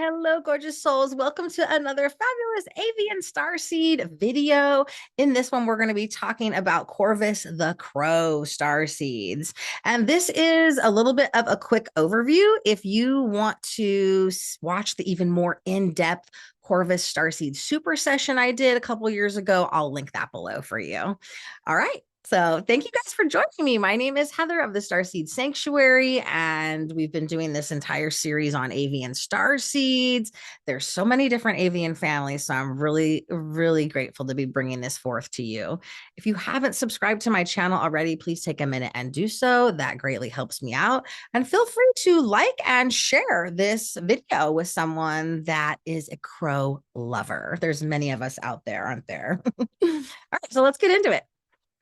Hello, gorgeous souls. Welcome to another fabulous Avian Starseed video. In this one, we're going to be talking about Corvus the Crow Starseeds. And this is a little bit of a quick overview. If you want to watch the even more in-depth Corvus Starseed super session I did a couple years ago, I'll link that below for you. All right. So thank you guys for joining me. My name is Heather of the Starseed Sanctuary, and we've been doing this entire series on avian star seeds. There's so many different avian families, so I'm really, really grateful to be bringing this forth to you. If you haven't subscribed to my channel already, please take a minute and do so. That greatly helps me out. And feel free to like and share this video with someone that is a crow lover. There's many of us out there, aren't there? All right, so let's get into it.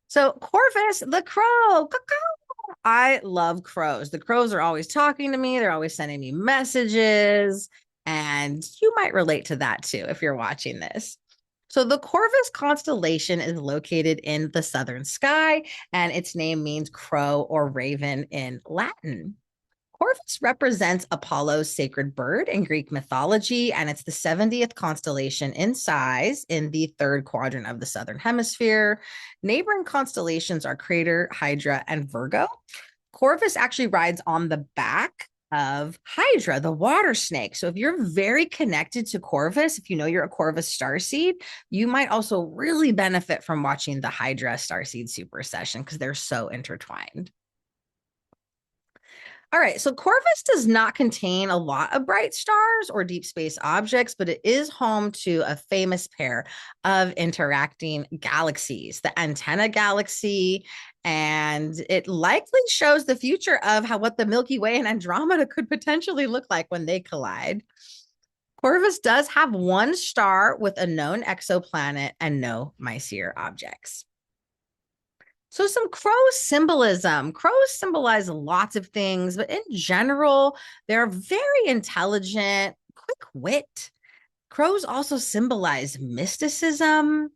So Corvus the Crow. I love crows. The crows are always talking to me. They're always sending me messages. And you might relate to that too if you're watching this. So the Corvus constellation is located in the southern sky, and its name means crow or raven in Latin. Corvus represents Apollo's sacred bird in Greek mythology, and it's the 70th constellation in size in the third quadrant of the southern hemisphere. Neighboring constellations are Crater, Hydra, and Virgo. Corvus actually rides on the back of Hydra, the water snake. So if you're very connected to Corvus, if you know you're a Corvus starseed, you might also really benefit from watching the Hydra starseed super session because they're so intertwined. All right, so Corvus does not contain a lot of bright stars or deep space objects, but it is home to a famous pair of interacting galaxies, the Antenna Galaxy, and it likely shows the future of what the Milky Way and Andromeda could potentially look like when they collide. Corvus does have one star with a known exoplanet and no Messier objects. So some crow symbolism. Crows symbolize lots of things, but in general, they're very intelligent, quick wit. Crows also symbolize mysticism,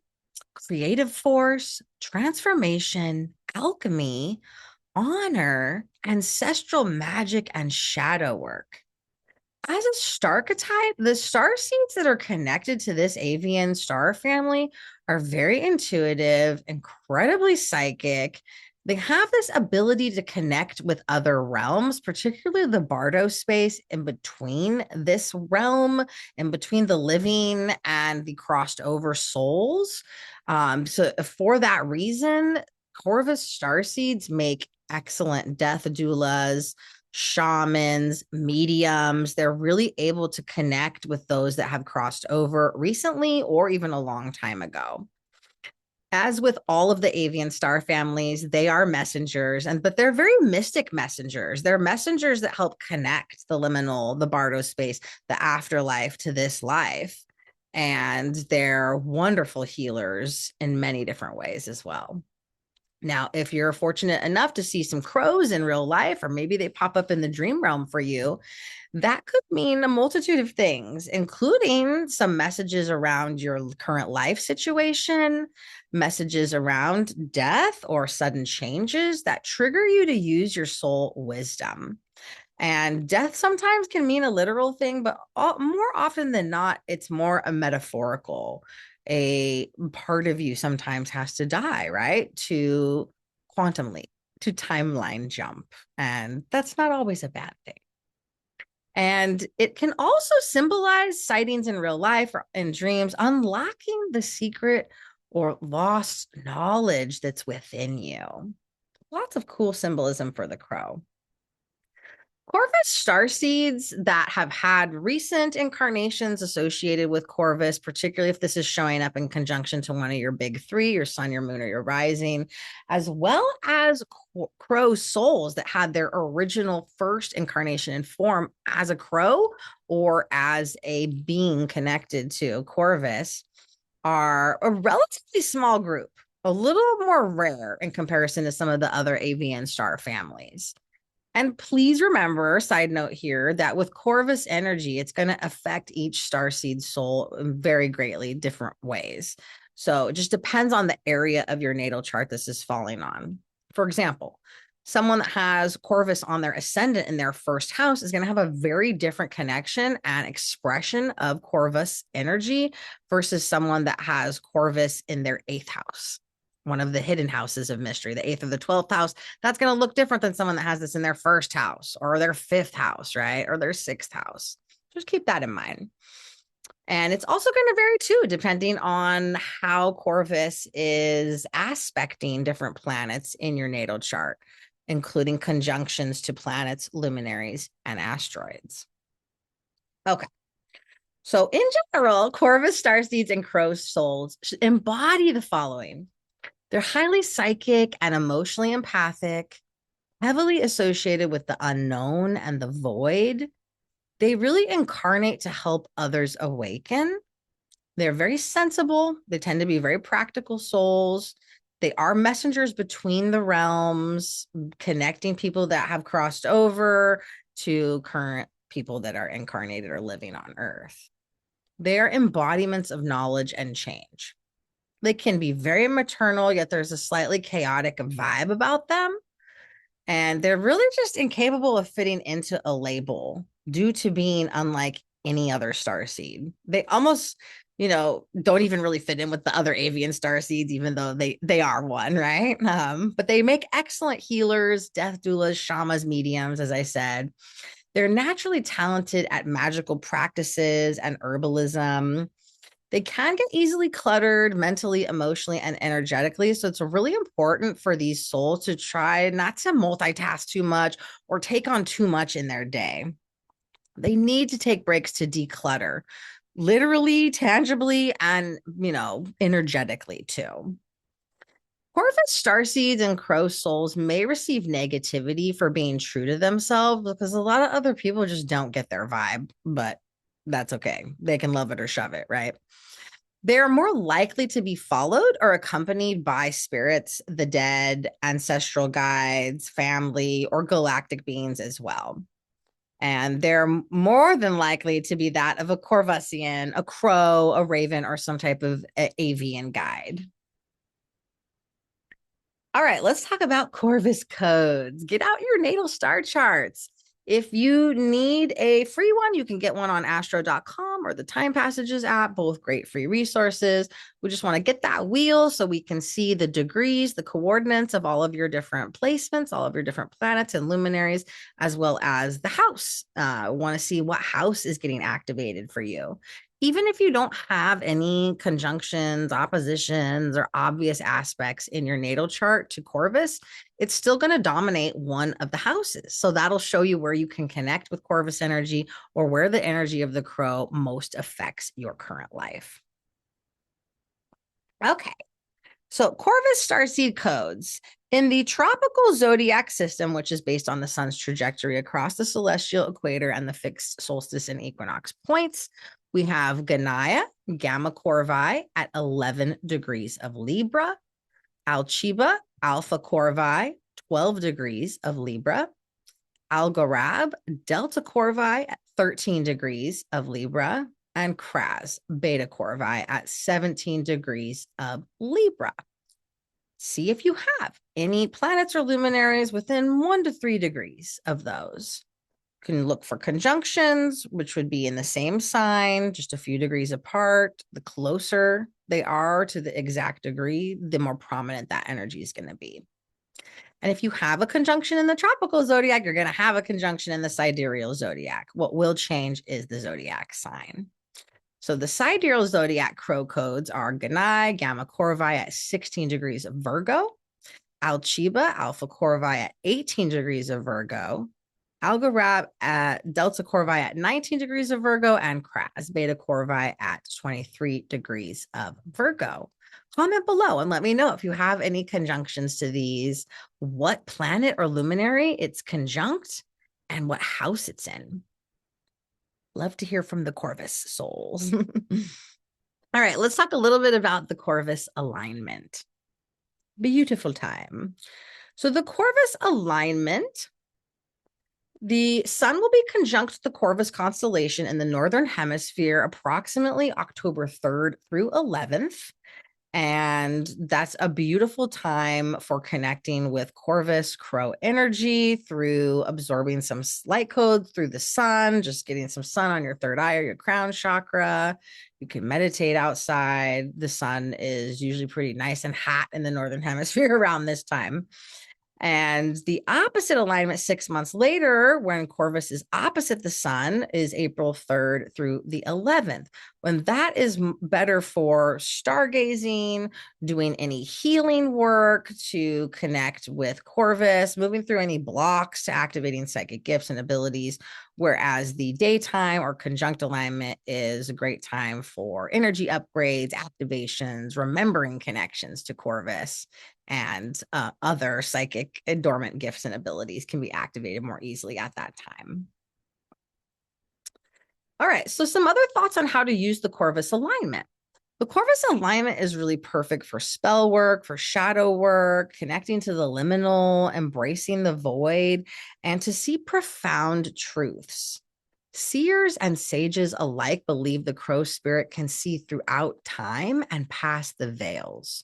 creative force, transformation, alchemy, honor, ancestral magic, and shadow work. As a starchetype, the star seeds that are connected to this avian star family are very intuitive, incredibly psychic. They have this ability to connect with other realms, particularly the Bardo space in between this realm, in between the living and the crossed over souls. So, for that reason, Corvus starseeds make excellent death doulas, shamans, mediums. They're really able to connect with those that have crossed over recently or even a long time ago. As with all of the avian star families, they are messengers, but they're very mystic messengers. They're messengers that help connect the liminal, the Bardo space, the afterlife to this life. And they're wonderful healers in many different ways as well. Now, if you're fortunate enough to see some crows in real life, or maybe they pop up in the dream realm for you, that could mean a multitude of things, including some messages around your current life situation, messages around death or sudden changes that trigger you to use your soul wisdom. And death sometimes can mean a literal thing, but more often than not, it's more a metaphorical. A part of you sometimes has to die, right? To quantum leap, to timeline jump. And that's not always a bad thing. And it can also symbolize sightings in real life or in dreams, unlocking the secret or lost knowledge that's within you. Lots of cool symbolism for the crow. Corvus starseeds that have had recent incarnations associated with Corvus, particularly if this is showing up in conjunction to one of your big three, your sun, your moon, or your rising, as well as crow souls that had their original first incarnation in form as a crow or as a being connected to Corvus, are a relatively small group, a little more rare in comparison to some of the other avian star families. And please remember, side note here, that with Corvus energy, it's going to affect each starseed soul in very greatly different ways. So it just depends on the area of your natal chart this is falling on. For example, Someone that has Corvus on their ascendant in their first house is going to have a very different connection and expression of Corvus energy versus someone that has Corvus in their eighth house, one of the hidden houses of mystery, the eighth or the 12th house. That's going to look different than someone that has this in their first house or their fifth house, right? Or their sixth house. Just keep that in mind. And it's also going to vary too, depending on how Corvus is aspecting different planets in your natal chart, including conjunctions to planets, luminaries, and asteroids. Okay. So in general, Corvus starseeds and crow souls embody the following. They're highly psychic and emotionally empathic, heavily associated with the unknown and the void. They really incarnate to help others awaken. They're very sensible. They tend to be very practical souls. They are messengers between the realms, connecting people that have crossed over to current people that are incarnated or living on Earth. They are embodiments of knowledge and change. They can be very maternal, yet there's a slightly chaotic vibe about them. And they're really just incapable of fitting into a label due to being unlike any other starseed. They almost, don't even really fit in with the other avian starseeds, even though they are one, right? But they make excellent healers, death doulas, shamans, mediums, as I said. They're naturally talented at magical practices and herbalism. They can get easily cluttered mentally, emotionally, and energetically. So it's really important for these souls to try not to multitask too much or take on too much in their day. They need to take breaks to declutter, literally, tangibly, and, energetically too. Corvus starseeds and crow souls may receive negativity for being true to themselves because a lot of other people just don't get their vibe, but that's okay. They can love it or shove it, right? They're more likely to be followed or accompanied by spirits, the dead, ancestral guides, family, or galactic beings as well. And they're more than likely to be that of a Corvusian, a crow, a raven, or some type of avian guide. All right, let's talk about Corvus codes. Get out your natal star charts. If you need a free one, you can get one on astro.com or the Time Passages app, both great free resources. We just want to get that wheel so we can see the degrees, the coordinates of all of your different placements, all of your different planets and luminaries, as well as the house. Want to see what house is getting activated for you. Even if you don't have any conjunctions, oppositions, or obvious aspects in your natal chart to Corvus, it's still going to dominate one of the houses. So that'll show you where you can connect with Corvus energy or where the energy of the crow most affects your current life. Okay. So Corvus Starseed codes. In the tropical zodiac system, which is based on the sun's trajectory across the celestial equator and the fixed solstice and equinox points, we have Ganaya, Gamma Corvi at 11 degrees of Libra, Alchiba, Alpha Corvi, 12 degrees of Libra, Algorab, Delta Corvi at 13 degrees of Libra, and Kraz, Beta Corvi at 17 degrees of Libra. See if you have any planets or luminaries within 1 to 3 degrees of those. You can look for conjunctions, which would be in the same sign, just a few degrees apart. The closer they are to the exact degree, the more prominent that energy is going to be. And if you have a conjunction in the tropical zodiac, you're going to have a conjunction in the sidereal zodiac. What will change is the zodiac sign. So the sidereal zodiac crow codes are Ganai, Gamma Corvi at 16 degrees of Virgo, Alchiba, Alpha Corvi at 18 degrees of Virgo, Algorab at Delta Corvi at 19 degrees of Virgo, and Kraz, Beta Corvi at 23 degrees of Virgo. Comment below and let me know if you have any conjunctions to these, what planet or luminary it's conjunct, and what house it's in. Love to hear from the Corvus souls. All right, let's talk a little bit about the Corvus alignment. Beautiful time. So the Corvus alignment, the sun will be conjunct the Corvus constellation in the northern hemisphere approximately October 3rd through 11th. And that's a beautiful time for connecting with Corvus Crow energy through absorbing some light codes through the sun, just getting some sun on your third eye or your crown chakra. You can meditate outside. The sun is usually pretty nice and hot in the northern hemisphere around this time. And the opposite alignment 6 months later, when Corvus is opposite the sun, is April 3rd through the 11th, when that is better for stargazing, doing any healing work to connect with Corvus, moving through any blocks to activating psychic gifts and abilities. Whereas the daytime or conjunct alignment is a great time for energy upgrades, activations, remembering connections to Corvus, and other psychic and dormant gifts and abilities can be activated more easily at that time. All right, so some other thoughts on how to use the Corvus alignment. The Corvus alignment is really perfect for spell work, for shadow work, connecting to the liminal, embracing the void, and to see profound truths. Seers and sages alike believe the crow spirit can see throughout time and past the veils.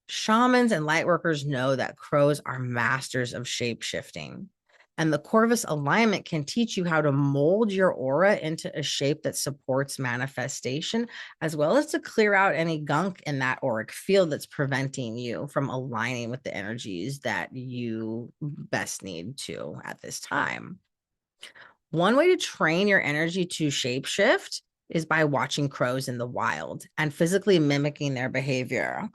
Shamans and lightworkers know that crows are masters of shape shifting. And the Corvus alignment can teach you how to mold your aura into a shape that supports manifestation, as well as to clear out any gunk in that auric field that's preventing you from aligning with the energies that you best need to at this time. One way to train your energy to shapeshift is by watching crows in the wild and physically mimicking their behavior.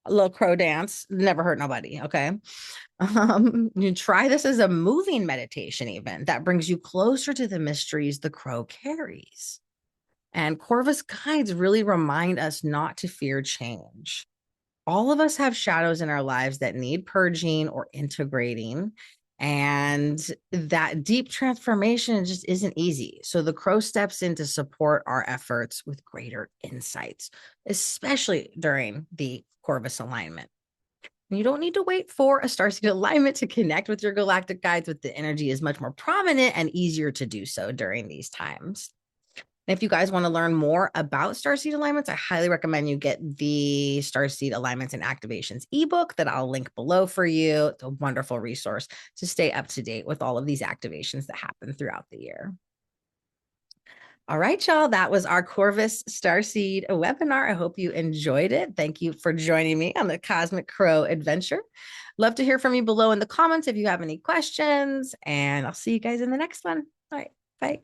A little crow dance, never hurt nobody. Okay. You try this as a moving meditation, even that brings you closer to the mysteries the crow carries. And Corvus guides really remind us not to fear change. All of us have shadows in our lives that need purging or integrating. And that deep transformation just isn't easy. So the crow steps in to support our efforts with greater insights, especially during the Corvus alignment. You don't need to wait for a starseed alignment to connect with your galactic guides, but the energy is much more prominent and easier to do so during these times. And if you guys want to learn more about starseed alignments, I highly recommend you get the Starseed Alignments and Activations ebook that I'll link below for you. It's a wonderful resource to stay up to date with all of these activations that happen throughout the year. All right, y'all, that was our Corvus Starseed webinar. I hope you enjoyed it. Thank you for joining me on the Cosmic Crow adventure. Love to hear from you below in the comments if you have any questions, and I'll see you guys in the next one. All right, bye.